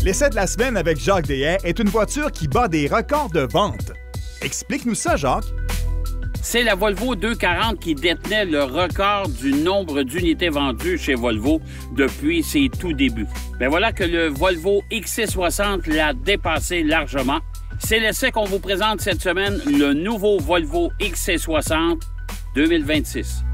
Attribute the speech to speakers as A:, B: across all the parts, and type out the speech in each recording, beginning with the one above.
A: L'essai de la semaine avec Jacques Deshaies est une voiture qui bat des records de vente. Explique-nous ça, Jacques.
B: C'est la Volvo 240 qui détenait le record du nombre d'unités vendues chez Volvo depuis ses tout débuts. Bien voilà que le Volvo XC60 l'a dépassé largement. C'est l'essai qu'on vous présente cette semaine, le nouveau Volvo XC60 2026.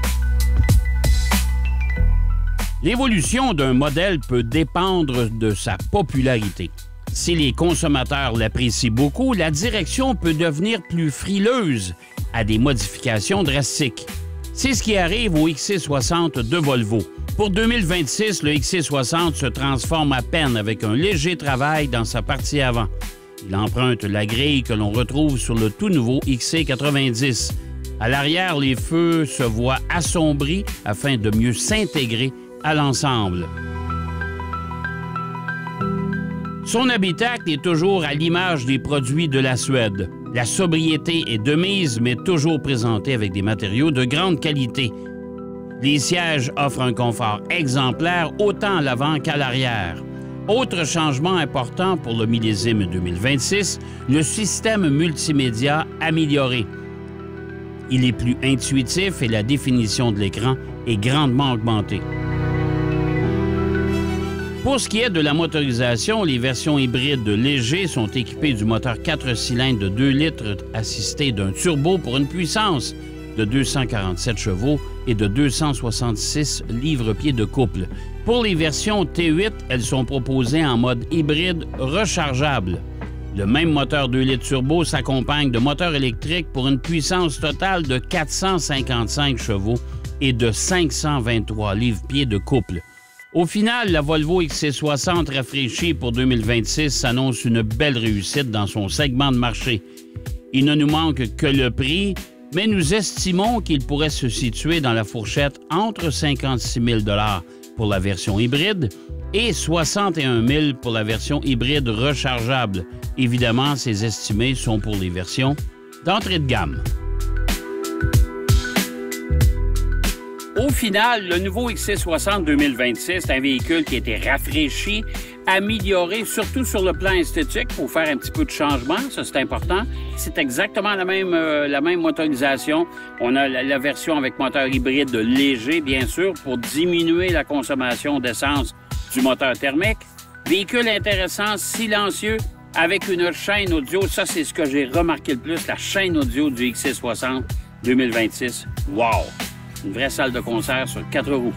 B: L'évolution d'un modèle peut dépendre de sa popularité. Si les consommateurs l'apprécient beaucoup, la direction peut devenir plus frileuse à des modifications drastiques. C'est ce qui arrive au XC60 de Volvo. Pour 2026, le XC60 se transforme à peine avec un léger travail dans sa partie avant. Il emprunte la grille que l'on retrouve sur le tout nouveau XC90. À l'arrière, les feux se voient assombris afin de mieux s'intégrer à l'ensemble. Son habitacle est toujours à l'image des produits de la Suède. La sobriété est de mise, mais toujours présentée avec des matériaux de grande qualité. Les sièges offrent un confort exemplaire autant à l'avant qu'à l'arrière. Autre changement important pour le millésime 2026, le système multimédia amélioré. Il est plus intuitif et la définition de l'écran est grandement augmentée. Pour ce qui est de la motorisation, les versions hybrides légers sont équipées du moteur 4 cylindres de 2 litres assisté d'un turbo pour une puissance de 247 chevaux et de 266 livres-pieds de couple. Pour les versions T8, elles sont proposées en mode hybride rechargeable. Le même moteur 2 litres turbo s'accompagne de moteurs électriques pour une puissance totale de 455 chevaux et de 523 livres-pieds de couple. Au final, la Volvo XC60 rafraîchie pour 2026 s'annonce une belle réussite dans son segment de marché. Il ne nous manque que le prix, mais nous estimons qu'il pourrait se situer dans la fourchette entre 56 000 $ pour la version hybride et 61 000 $ pour la version hybride rechargeable. Évidemment, ces estimés sont pour les versions d'entrée de gamme. Au final, le nouveau XC60 2026 est un véhicule qui a été rafraîchi, amélioré, surtout sur le plan esthétique, pour faire un petit peu de changement. Ça, c'est important. C'est exactement la même motorisation. On a la version avec moteur hybride léger, bien sûr, pour diminuer la consommation d'essence du moteur thermique. Véhicule intéressant, silencieux, avec une chaîne audio. Ça, c'est ce que j'ai remarqué le plus, la chaîne audio du XC60 2026. Wow! Une vraie salle de concert sur 4 roues.